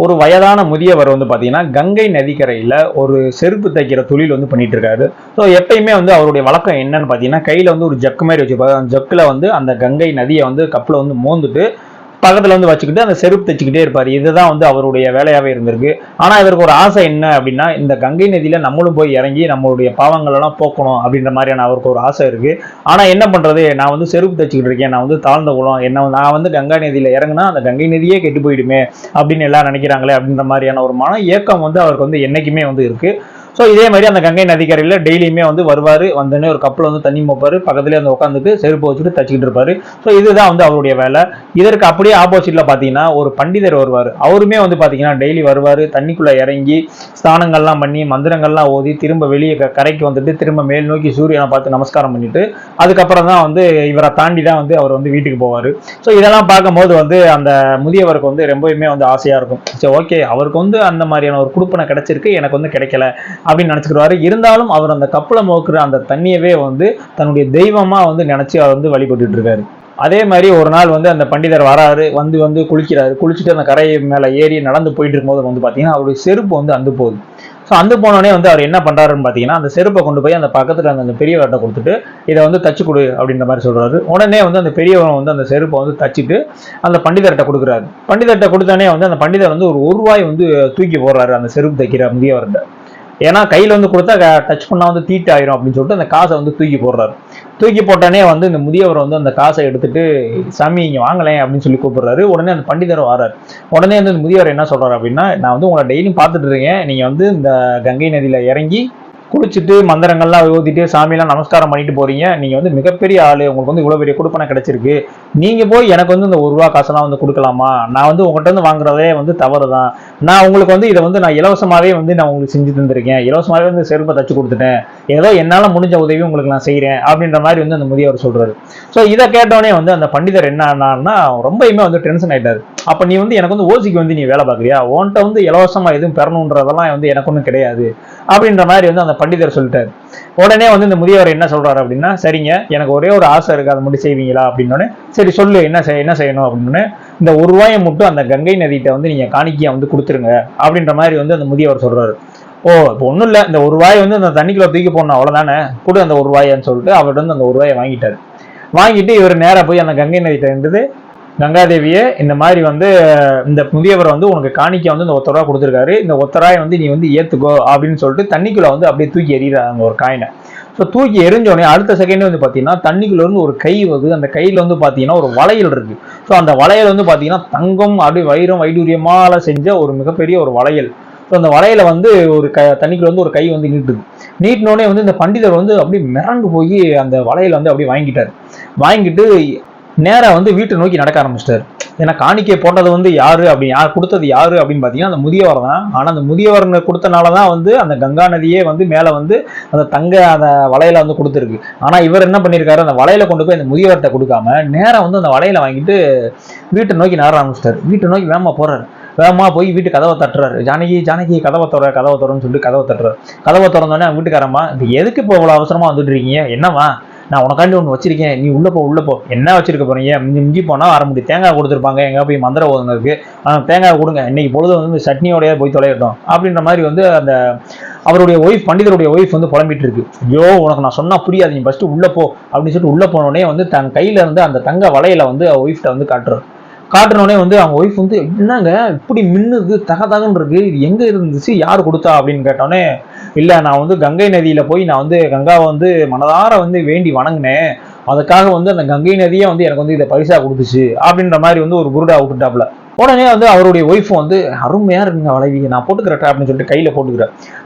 ஒரு வயதான முதியவர் வந்து பார்த்தீங்கன்னா கங்கை நதிக்கரையில் ஒரு செருப்பு தைக்கிற தொழில் வந்து பண்ணிட்டு இருக்காரு. ஸோ எப்பயுமே வந்து அவருடைய வழக்கம் என்னன்னு பார்த்தீங்கன்னா, கையில் வந்து ஒரு ஜக்கு மாதிரி வச்சுப்பாரு. அந்த ஜக்கில் வந்து அந்த கங்கை நதியை வந்து கப்பில் வந்து மோந்துட்டு பக்கத்துல வந்து வச்சுக்கிட்டு அந்த செருப்பு தைச்சுக்கிட்டே இருப்பாரு. இதுதான் வந்து அவருடைய வேலையாவே இருந்திருக்கு. ஆனா இவருக்கு ஒரு ஆசை என்ன அப்படின்னா, இந்த கங்கை நதியில நம்மளும் போய் இறங்கி நம்மளுடைய பாவங்கள் எல்லாம் போக்கணும் அப்படின்ற மாதிரியான அவருக்கு ஒரு ஆசை இருக்கு. ஆனா என்ன பண்றது, நான் வந்து செருப்பு தைச்சுக்கிட்டு இருக்கேன், நான் வந்து தாழ்ந்த குலம், என்ன நான் வந்து கங்கை நதியில இறங்குனா அந்த கங்கை நதியே கெட்டு போயிடுமே அப்படின்னு எல்லாம் நினைக்கிறாங்களே அப்படின்ற மாதிரியான ஒரு மன ஏக்கம் வந்து அவருக்கு வந்து என்னைக்குமே வந்து இருக்கு. ஸோ இதே மாதிரி அந்த கங்கை நதிக்கரையில் டெய்லியுமே வந்து வருவார், வந்தோடனே ஒரு கப்பில் வந்து தண்ணி மோப்பார், பக்கத்துலேயே வந்து உட்காந்துட்டு செருப்பு வச்சுட்டு தச்சிக்கிட்டு இருப்பார். ஸோ இதுதான் வந்து அவருடைய வேலை. இதற்கு அப்படியே ஆப்போசிட்டில் பார்த்தீங்கன்னா ஒரு பண்டிதர் வருவார். அவருமே வந்து பார்த்தீங்கன்னா டெய்லி வருவார், தண்ணிக்குள்ளே இறங்கி ஸ்நானங்கள்லாம் பண்ணி மந்திரங்கள்லாம் ஓதி திரும்ப வெளியே கரைக்கு வந்துட்டு திரும்ப மேல் நோக்கி சூரியனை பார்த்து நமஸ்காரம் பண்ணிட்டு அதுக்கப்புறம் தான் வந்து இவரை தாண்டி தான் வந்து அவர் வந்து வீட்டுக்கு போவார். ஸோ இதெல்லாம் பார்க்கும்போது வந்து அந்த முதியவருக்கு வந்து ரொம்பவுமே வந்து ஆசையாக இருக்கும். சரி, ஓகே, அவருக்கு வந்து அந்த மாதிரியான ஒரு குடுப்பனை கிடைச்சிருக்கு, எனக்கு வந்து கிடைக்கல அப்படின்னு நினைச்சுக்கிறாரு. இருந்தாலும் அவர் அந்த கப்பலை மோக்குற அந்த தண்ணியவே வந்து தன்னுடைய தெய்வமா வந்து நினைச்சு அவர் வந்து வழிபட்டு இருக்காரு. அதே மாதிரி ஒரு நாள் வந்து அந்த பண்டிதர் வராரு, வந்து வந்து குளிக்கிறாரு. குளிச்சுட்டு அந்த கரை மேல ஏறி நடந்து போயிட்டு இருக்கும்போது வந்து பாத்தீங்கன்னா அவருடைய செருப்பு வந்து அந்து போகுது. ஸோ அந்து போனோடனே வந்து அவர் என்ன பண்றாருன்னு பாத்தீங்கன்னா, அந்த செருப்பை கொண்டு போய் அந்த பக்கத்துல அந்த பெரியவர்கிட்ட கொடுத்துட்டு இதை வந்து தச்சு கொடு அப்படின்ற மாதிரி சொல்றாரு. உடனே வந்து அந்த பெரியவன் வந்து அந்த செருப்பை வந்து தச்சுட்டு அந்த பண்டிதர்கிட்ட கொடுக்குறாரு. பண்டிதர்கிட்ட கொடுத்தானே வந்து அந்த பண்டிதர் வந்து ஒரு ரூபாய் வந்து தூக்கி போடுறாரு அந்த செருப்பு தைக்கிற முதியவர்கிட்ட. ஏன்னா கையில் வந்து கொடுத்தா டச் பண்ணால் வந்து தீட்டு ஆயிரும் அப்படின்னு சொல்லிட்டு அந்த காசை வந்து தூக்கி போடுறாரு. தூக்கி போட்டானே வந்து இந்த முதியவர் வந்து அந்த காசை எடுத்துட்டு, சாமி இங்கே வாங்கலேன் அப்படின்னு சொல்லி கூப்பிடுறாரு. உடனே அந்த பண்டிதர் வராரு. உடனே வந்து இந்த முதியவர் என்ன சொல்றாரு அப்படின்னா, நான் வந்து உங்களை டெய்லியும் பார்த்துட்டு இருக்கேன், நீங்கள் வந்து இந்த கங்கை நதியில் இறங்கி குளிச்சுட்டு மந்திரங்கள்லாம் ஓதிட்டு சாமியெல்லாம் நமஸ்காரம் பண்ணிட்டு போறீங்க, நீங்க வந்து மிகப்பெரிய ஆளு, உங்களுக்கு வந்து இவ்வளவு பெரிய கொடுப்பனை கிடைச்சிருக்கு, நீங்க போய் எனக்கு வந்து இந்த 1 ரூபா காசெல்லாம் வந்து கொடுக்கலாமா? நான் வந்து உங்கள்கிட்ட வந்து வாங்குறதே வந்து தவறு தான். நான் உங்களுக்கு வந்து இதை வந்து நான் இலவசமாவே வந்து நான் உங்களுக்கு செஞ்சு தந்திருக்கேன், இலவசமாவே வந்து செருப்பை தச்சு கொடுத்துட்டேன், ஏதோ என்னால முடிஞ்ச உதவி உங்களுக்கு நான் செய்யறேன் அப்படின்ற மாதிரி வந்து அந்த முதியவர் சொல்றாரு. ஸோ இதை கேட்டோடனே வந்து அந்த பண்டிதர் என்ன ஆனார்னா ரொம்பயுமே வந்து டென்ஷன் ஆயிட்டாரு. அப்ப நீ வந்து எனக்கு வந்து ஓசிக்கு வந்து நீ வேலை பார்க்குறியா, உன்கிட்ட வந்து இலவசமா எதுவும் பெறணுன்றதெல்லாம் வந்து எனக்கு ஒன்றும் கிடையாது அப்படின்ற மாதிரி வந்து அந்த பண்டிதர் சொல்லிட்டாரு. உடனே வந்து இந்த முதியவர் என்ன சொல்றாரு அப்படின்னா, சரிங்க, எனக்கு ஒரே ஒரு ஆசை இருக்கு, அதை மட்டும் செய்வீங்களா அப்படின்னோடனே, சரி சொல்லு, என்ன செய்யணும் அப்படின்னு, இந்த 1 ரூபாயை மட்டும் அந்த கங்கை நதியிட்ட வந்து நீங்க காணிக்கையா வந்து கொடுத்துருங்க அப்படின்ற மாதிரி வந்து அந்த முதியவர் சொல்றாரு. ஓ, இப்போ ஒன்றும் இல்லை, இந்த 1 ரூபாயை வந்து அந்த தண்ணிக்குள்ள தூக்கி போடணும் அவ்வளோதானே, கொடு அந்த 1 ரூபாயன்னு சொல்லிட்டு அவர்கிட்ட வந்து அந்த 1 ரூபாயை வாங்கிட்டாரு. வாங்கிட்டு இவர் நேராக போய் அந்த கங்கை நதியிட்ட இருந்தது, கங்காதேவியே இந்த மாதிரி வந்து இந்த முதியவர் வந்து உனக்கு காணிக்க வந்து இந்த 1 ரூபா கொடுத்துருக்காரு, இந்த 1 ரூபாய் வந்து நீ வந்து ஏத்துக்கோ அப்படின்னு சொல்லிட்டு தண்ணிக்குள்ள வந்து அப்படியே தூக்கி எறிகிறாங்க ஒரு காயினை. ஸோ தூக்கி எரிஞ்சோடனே அடுத்த செகண்ட் வந்து பார்த்தீங்கன்னா தண்ணிக்குள்ள இருந்து ஒரு கை வருது. அந்த கையில் வந்து பார்த்தீங்கன்னா ஒரு வளையல் இருக்கு. ஸோ அந்த வளையல் வந்து பார்த்தீங்கன்னா தங்கம் அப்படியே வைடூரியமால செஞ்ச ஒரு மிகப்பெரிய ஒரு வளையல். ஸோ அந்த வளையல வந்து ஒரு தண்ணிக்குள்ள வந்து ஒரு கை வந்து நீட்டுது. நீட்டினோடனே வந்து இந்த பண்டிதர் வந்து அப்படியே மிரண்டு போய் அந்த வளையல வந்து அப்படியே வாங்கிட்டாரு. வாங்கிட்டு நேரா வந்து வீட்டை நோக்கி நடக்க ஆரம்பிச்சிட்டாரு. ஏன்னா காணிக்கை போட்டது வந்து யாரு அப்படி, யார் கொடுத்தது யாரு அப்படின்னு பார்த்தீங்கன்னா அந்த முதியவர் தான். ஆனால் அந்த முதியவர் கொடுத்தனால தான் வந்து அந்த கங்கா நதியே வந்து மேலே வந்து அந்த அந்த வளையல வந்து கொடுத்துருக்கு. ஆனால் இவர் என்ன பண்ணியிருக்காரு, அந்த வளையல கொண்டு போய் அந்த முதியவர்கிட்ட கொடுக்காம நேராக வந்து அந்த வளையல வாங்கிட்டு வீட்டை நோக்கி நகர ஆரம்பிச்சிட்டாரு. வீட்டை நோக்கி வேகமாக போறாரு. வேகமாக போய் வீட்டு கதவை தட்டுறாரு. ஜானகி கதவை திறன்னு சொல்லிட்டு கதவை தட்டுறாரு. கதவை திறந்தோடனே வீட்டுக்காரம்மா, இப்போ எதுக்கு இப்போ இவ்வளோ அவசரமாக வந்துட்டு இருக்கீங்க, என்னவா, நான் உனக்காண்டி ஒன்று வச்சிருக்கேன், நீ உள்ள போ, என்ன வச்சிருக்க போறீங்க, மிஞ்சி போனால் வர முடியும், தேங்காய் கொடுத்துருப்பாங்க, எங்கே போய் மந்திர ஓதுனருக்கு, தேங்காய் கொடுங்க, இன்னைக்கு பொழுது வந்து சட்னியோடைய போய் தொலையிட்டோம் அப்படின்ற மாதிரி வந்து அந்த அவருடைய ஒய்ஃப், பண்டிதருடைய ஒய்ஃப் வந்து புலம்பிட்டு இருக்கு. ஐயோ, உனக்கு நான் சொன்னா புரியாது, நீ ஃபர்ஸ்ட் உள்ள போ அப்படின்னு சொல்லிட்டு உள்ள போனோடனே வந்து தன் கையில இருந்து அந்த தங்க வளையல வந்து ஒய்ஃப்ட வந்து காட்டுறோடனே வந்து அவங்க ஒய்ஃப் வந்து, என்னங்க இப்படி மின்னுது, தகன்னு இருக்கு, இது எங்க இருந்துச்சு, யார் கொடுத்தா அப்படின்னு கேட்டோடனே, இல்லை, நான் வந்து கங்கை நதியில போய் நான் வந்து கங்காவை வந்து மனதார வந்து வேண்டி வணங்கினேன், அதுக்காக வந்து அந்த கங்கை நதியே வந்து எனக்கு வந்து இதை பரிசா கொடுத்துச்சு அப்படின்ற மாதிரி வந்து ஒரு புருடா விட்டுட்டாப்புல. உடனே வந்து அவருடைய ஒய்ஃபும் வந்து, அருமையா இருக்குங்க வளைவி, நான் போட்டுக்கிறேன் அப்படின்னு சொல்லிட்டு கையில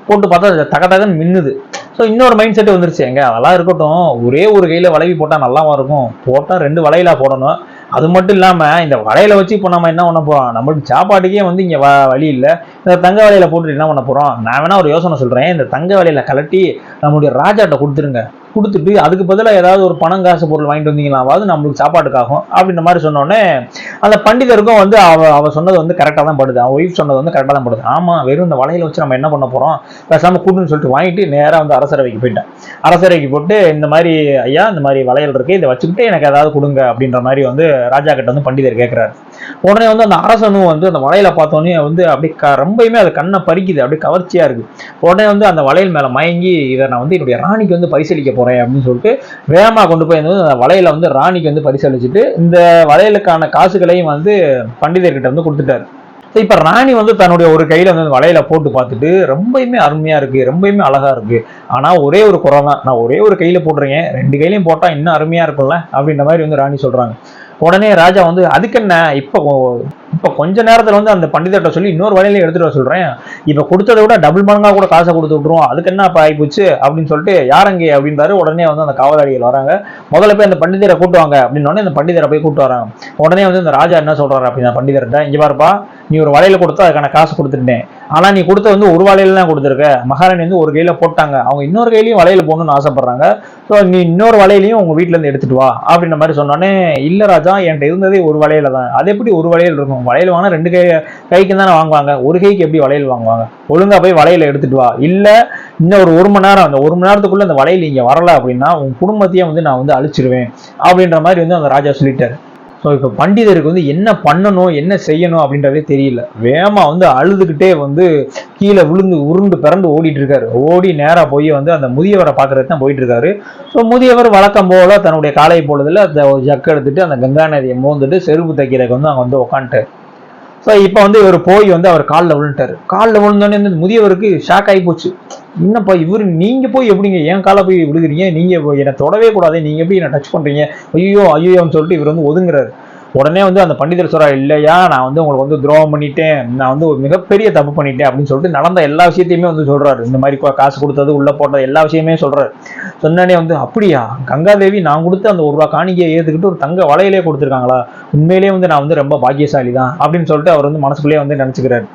போட்டு பார்த்தா தகன்னு மின்னுது. ஸோ இன்னொரு மைண்ட் செட் வந்துருச்சு, எங்க அதெல்லாம் இருக்கட்டும், ஒரே ஒரு கையில வளைவி போட்டால் நல்லாவா இருக்கும், போட்டால் 2 வளையலா போடணும், அது மட்டும் இல்லாம இந்த வளையல வச்சு இப்போ நம்ம என்ன பண்ண போறோம், நம்மளுக்கு சாப்பாட்டுக்கே வந்து இங்க வழி இல்லை, இந்த தங்க வளையல போட்டு என்ன பண்ண போறோம், நான் வேணா ஒரு யோசனை சொல்றேன், இந்த தங்க வளையல கலட்டி நம்மளுடைய ராஜாட்ட கொடுத்துட்டு அதுக்கு பதிலாக ஏதாவது ஒரு பணம் காசு பொருள் வாங்கிட்டு வந்தீங்களாவது நம்மளுக்கு சாப்பாட்டுக்காகும் அப்படின்ற மாதிரி சொன்னோடனே அந்த பண்டிதருக்கும் வந்து அவ சொன்னது வந்து கரெக்டாக தான் படுது. அவன் ஒய்ஃப் சொன்னது வந்து கரெக்டாக தான் படுது. ஆமாம், வெறும் இந்த வலையில வச்சு நம்ம என்ன பண்ண போகிறோம், பேசாமல் கூட்டுன்னு சொல்லிட்டு வாங்கிட்டு நேராக வந்து அரசரவைக்கு போயிட்டேன். அரசரவைக்கு போட்டு இந்த மாதிரி ஐயா இந்த மாதிரி வளையல் இருக்கு, இதை வச்சுக்கிட்டு எனக்கு ஏதாவது கொடுங்க அப்படின்ற மாதிரி வந்து ராஜா கிட்ட வந்து பண்டிதர் கேட்கிறாரு. உடனே வந்து அந்த அரசனும் வந்து அந்த வளையலை பார்த்தோன்னே வந்து அப்படி ரொம்பயுமே அது கண்ணை பறிக்குது, அப்படி கவர்ச்சியா இருக்கு. உடனே வந்து அந்த வளையல் மேல மயங்கி இதை நான் வந்து என்னுடைய ராணிக்கு வந்து பரிசளிக்க போறேன் அப்படின்னு சொல்லிட்டு வேகமா கொண்டு போய் அந்த வளையலை வந்து ராணிக்கு வந்து பரிசளிச்சுட்டு இந்த வளையலுக்கான காசுகளையும் வந்து பண்டிதர்கிட்ட வந்து கொடுத்துட்டாரு. இப்ப ராணி வந்து தன்னுடைய ஒரு கையில வந்து வளையல போட்டு பார்த்துட்டு ரொம்பயுமே அருமையா இருக்கு, ரொம்பயுமே அழகா இருக்கு. ஆனா ஒரே ஒரு குறை தான், நான் ஒரே ஒரு கையில போடுறேன், 2 கையிலையும் போட்டா இன்னும் அருமையா இருக்கும்ல அப்படின்ற மாதிரி வந்து ராணி சொல்றாங்க. உடனே ராஜா வந்து அதுக்கு என்ன, இப்ப கொஞ்ச நேரத்துல வந்து அந்த பண்டிதர்கிட்ட சொல்லி இன்னொரு வலையில எடுத்துட்டு வர சொல்றேன், இப்ப கொடுத்ததை விட டபுள் மடங்கா கூட காசை கொடுத்து விட்டுருவோம், அதுக்கு என்ன இப்ப ஆயிப்போச்சு அப்படின்னு சொல்லிட்டு யாரங்கே அப்படின்றாரு. உடனே வந்து அந்த காவலாளிகள் வராங்க. முதல்ல போய் அந்த பண்டிதரை கூட்டுவாங்க அப்படின்னு அந்த பண்டிதரை போய் கூட்டு வராங்க. உடனே வந்து இந்த ராஜா என்ன சொல்றாரு அப்படின்னா பண்டிதர்கிட்ட, இங்க பாருப்பா, நீ ஒரு வலையில கொடுத்தா அதுக்கான காசு கொடுத்துட்டேன், ஆனா நீ கொடுத்த வந்து ஒரு வலையில தான் கொடுத்துருக்க. மகாராணி வந்து ஒரு கையில போட்டாங்க, அவங்க இன்னொரு கையிலையும் வலையில போகணும்னு ஆசைப்படுறாங்க, ஸோ நீ இன்னொரு வலையிலையும் உங்க வீட்டுல இருந்து எடுத்துட்டு வா அப்படின்ற மாதிரி சொன்னோடனே, இல்ல ராஜா என்கிட்ட இருந்ததே ஒரு வலையில தான், அது எப்படி ஒரு வலையில் இருக்கும், வலையில வாங்கினா 2 கைக்கு தானே வாங்குவாங்க, ஒரு கைக்கு எப்படி வலையில் வாங்குவாங்க, ஒழுங்கா போய் வலையில எடுத்துட்டு வா, இல்ல இன்னும் ஒரு மணி நேரம், அந்த 1 மணி நேரத்துக்குள்ள அந்த வலையில இங்க வரல அப்படின்னா உன் குடும்பத்தையும் வந்து நான் வந்து அழிச்சிருவேன் அப்படின்ற மாதிரி வந்து அந்த ராஜா சொல்லிட்டாரு. ஸோ இப்போ பண்டிதருக்கு வந்து என்ன பண்ணணும் என்ன செய்யணும் அப்படின்றதே தெரியல. வேகமா வந்து அழுதுகிட்டே வந்து கீழே விழுந்து உருண்டு பிறந்து ஓடிட்டு இருக்காரு. ஓடி நேராக போய் வந்து அந்த முதியவரை பார்க்கறது தான் போயிட்டு இருக்காரு. ஸோ முதியவர் வழக்கம் போல தன்னுடைய காலை பொழுதுல அந்த ஜக்கு எடுத்துட்டு அந்த கங்கா நதியை மோந்துட்டு செருப்பு தைக்கிறதுக்கு வந்து அங்கே வந்து உட்காந்துட்டாரு. ஸோ இப்போ வந்து இவர் போய் வந்து அவர் காலில் விழுந்துட்டாரு. காலில் விழுந்தோடனே இந்த முதியவருக்கு ஷாக் ஆகி போச்சு. என்னப்பா இவரு, நீங்க போய் எப்படிங்க என் காலை போய் விழுகிறீங்க, நீங்க என்னை தொடவே கூடாது, நீங்க எப்படி என்ன டச் பண்றீங்க, ஐயோ ஐயோன்னு சொல்லிட்டு இவர் வந்து ஒதுங்குறாரு. உடனே வந்து அந்த பண்டிதர் சொல்றா, இல்லையா நான் வந்து உங்களுக்கு வந்து துரோகம் பண்ணிட்டேன், நான் வந்து ஒரு மிகப்பெரிய தப்பு பண்ணிட்டேன் அப்படின்னு சொல்லிட்டு நடந்த எல்லா விஷயத்தையுமே வந்து சொல்றாரு. இந்த மாதிரி காசு கொடுத்தது உள்ள போட்டது எல்லா விஷயமே சொல்றாரு. சொன்னானே வந்து, அப்படியா கங்காதேவி நான் கொடுத்து அந்த 1 ரூபா காணிக்கையை ஏத்துக்கிட்டு ஒரு தங்க வலையிலே கொடுத்துருக்காங்களா, உண்மையிலேயே வந்து நான் வந்து ரொம்ப பாக்கியசாலி தான் அப்படின்னு சொல்லிட்டு அவர் வந்து மனசுக்குள்ளேயே வந்து நினைச்சுக்கிறாரு.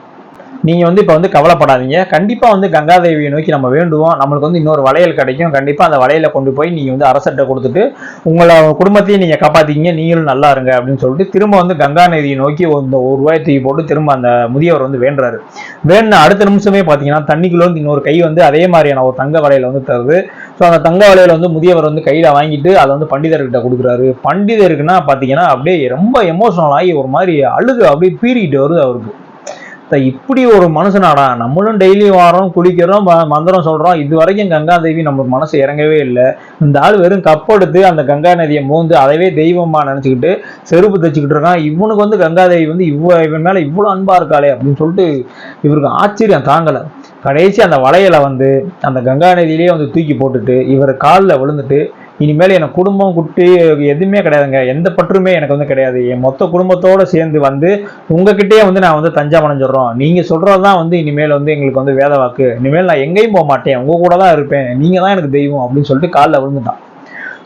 நீங்க வந்து இப்ப வந்து கவலைப்படாதீங்க, கண்டிப்பா வந்து கங்காதேவியை நோக்கி நம்ம வேண்டுவோம், நம்மளுக்கு வந்து இன்னொரு வளையல் கிடைக்கும், கண்டிப்பா அந்த வளையல கொண்டு போய் நீங்க வந்து அரசர்கிட்ட கொடுத்துட்டு உங்களை குடும்பத்தையும் நீங்க காப்பாத்திக்கிங்க, நீங்களும் நல்லா இருங்க அப்படின்னு சொல்லிட்டு திரும்ப வந்து கங்கா நதியை நோக்கி இந்த 1 ரூபாயை தூக்கி போட்டு திரும்ப அந்த முதியவர் வந்து வேண்டுறாரு. வேணுன அடுத்த நிமிஷமே பாத்தீங்கன்னா தண்ணிக்குள்ள வந்து இன்னொரு கை வந்து அதே மாதிரியான ஒரு தங்க வளையல வந்து தருது. ஸோ அந்த தங்க வளையல வந்து முதியவர் வந்து கையில வாங்கிட்டு அதை வந்து பண்டிதர்கிட்ட கொடுக்குறாரு. பண்டிதருக்குன்னா பாத்தீங்கன்னா அப்படியே ரொம்ப எமோஷனல் ஆகி ஒரு மாதிரி அழுது அப்படியே பீறிக்கிட்டு வருது அவருக்கு. இப்படி ஒரு மனுஷனாடா, நம்மளும் டெய்லி வாரோம் குளிக்கிறோம் மந்திரம் சொல்றோம், இது வரைக்கும் கங்கா தேவி நம்ம மனசு இறங்கவே இல்லை. இந்த ஆள் வெறும் கப்படுத்து அந்த கங்கா நதியை மோந்து அதவே தெய்வமா நினைச்சுக்கிட்டு செருப்பு தைச்சுக்கிட்டு இருக்கான், இவனுக்கு வந்து கங்கா தேவி வந்து இவன் மேல இவ்வளவு அன்பா இருக்காளே அப்படின்னு சொல்லிட்டு இவருக்கு ஆச்சரியம் தாங்கல. கடைசி அந்த வளையலை வந்து அந்த கங்கா நதியிலேயே வந்து தூக்கி போட்டுட்டு இவர் காலில் விழுந்துட்டு, இனிமேல் எனக்கு குடும்பம் குட்டி எதுவுமே கிடையாதுங்க, எந்த பற்றுமே எனக்கு வந்து கிடையாது, என் மொத்த குடும்பத்தோட சேர்ந்து வந்து உங்ககிட்டயே வந்து நான் வந்து தஞ்சம் அடைஞ்சிடறோம், நீங்க சொல்றதுதான் வந்து இனிமேல் வந்து எங்களுக்கு வந்து வேத வாக்கு, இனிமேல் நான் எங்கேயும் போக மாட்டேன், உங்க கூட தான் இருப்பேன், நீங்க தான் எனக்கு தெய்வம் அப்படின்னு சொல்லிட்டு காலில் விழுந்துட்டான்.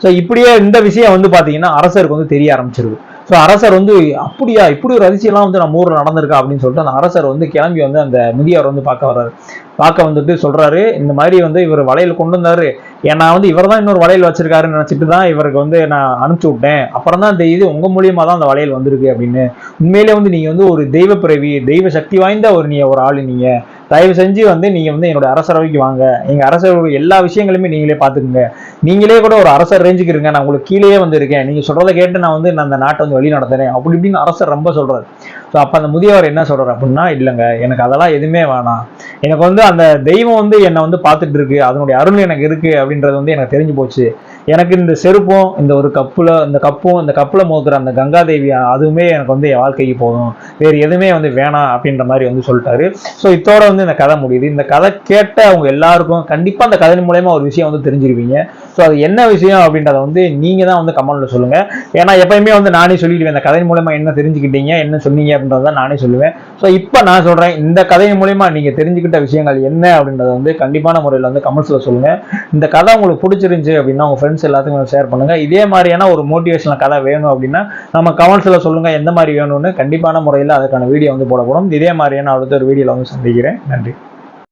ஸோ இப்படியே இந்த விஷயம் வந்து பாத்தீங்கன்னா அரசருக்கு வந்து தெரிய ஆரம்பிச்சிருக்கு. ஸோ அரசர் வந்து, அப்படியா இப்படி ஒரு அதிசயம்லாம் வந்து நம்ம ஊரில் நடந்திருக்கா அப்படின்னு சொல்லிட்டு அந்த அரசர் வந்து கிளம்பி வந்து அந்த முதியவர் வந்து பார்க்க வர்றாரு. பார்க்க வந்துட்டு சொல்றாரு, இந்த மாதிரி வந்து இவர் வளையல் கொண்டு வந்தாரு, ஏன்னா வந்து இவர் தான் இன்னொரு வளையல் வச்சிருக்காருன்னு நினைச்சிட்டு தான் இவருக்கு வந்து நான் அனுப்பிச்சு விட்டேன், அப்புறம் தான் தெரியுது உங்க மூலியமா தான் அந்த வளையல் வந்திருக்கு அப்படின்னு. உண்மையிலே வந்து நீங்க வந்து ஒரு தெய்வ பிறவி, தெய்வ சக்தி வாய்ந்த ஒரு ஆளு, நீங்க தயவு செஞ்சு வந்து நீங்க வந்து என்னோட அரசரவைக்கு வாங்க, எங்க அரசரோட எல்லா விஷயங்களுமே நீங்களே பாத்துக்குங்க, நீங்களே கூட ஒரு அரசர் ரேஞ்சுக்கு இருங்க, நான் உங்களுக்கு கீழே வந்து இருக்கேன், நீங்க சொல்றதை கேட்டு நான் வந்து அந்த நாட்டை வந்து வழி நடத்துறேன் அப்படி இப்படின்னு அரசர் ரொம்ப சொல்றாரு. ஸோ அப்ப அந்த முதியவர் என்ன சொல்றாரு அப்படின்னா, இல்லைங்க எனக்கு அதெல்லாம் எதுவுமே வேணாம், எனக்கு வந்து அந்த தெய்வம் வந்து என்னை வந்து பார்த்துட்டு இருக்கு, அதனுடைய அருள் எனக்கு இருக்கு அப்படின்றது வந்து எனக்கு தெரிஞ்சு போச்சு, எனக்கு இந்த செருப்பும் இந்த ஒரு கப்புல மோதுற அந்த கங்காதேவி அதுவுமே எனக்கு வந்து என் வாழ்க்கைக்கு போதும், வேறு எதுவுமே வந்து வேணாம் அப்படின்ற மாதிரி வந்து சொல்லிட்டாரு. ஸோ இதோட வந்து இந்த கதை முடியுது. இந்த கதை கேட்ட அவங்க எல்லாருக்கும் கண்டிப்பா அந்த கதை மூலயமா ஒரு விஷயம் வந்து தெரிஞ்சிருவீங்க. ஸோ அது என்ன விஷயம் அப்படின்றத வந்து நீங்க தான் வந்து கமெண்ட்ல சொல்லுங்க. ஏன்னா எப்பயுமே வந்து நானே சொல்லிடுவேன், இந்த கதை மூலமா என்ன தெரிஞ்சுக்கிட்டீங்க என்ன சொன்னீங்க அப்படின்றத நானே சொல்லுவேன். ஸோ இப்போ நான் சொல்றேன், இந்த கதை மூலயமா நீங்க தெரிஞ்சுக்கிட்ட விஷயங்கள் என்ன அப்படின்றத வந்து கண்டிப்பான முறையில் வந்து கமெண்ட்ஸ்ல சொல்லுங்க. இந்த கதை உங்களுக்கு பிடிச்சிருந்துச்சு அப்படின்னா உங்க ஃப்ரெண்ட்ஸ் எல்லாத்துக்கும் ஷேர் பண்ணுங்க. இதே மாதிரியான ஒரு மோட்டிவேஷனல் கதை வேணும் அப்படின்னா நம்ம கமெண்ட்ஸ்ல சொல்லுங்க எந்த மாதிரி வேணும்னு, கண்டிப்பான முறையில் அதுக்கான வீடியோ வந்து போடப்படும். இதே மாதிரியான அடுத்த ஒரு வீடியோல வந்து சந்திக்கிறேன். நன்றி.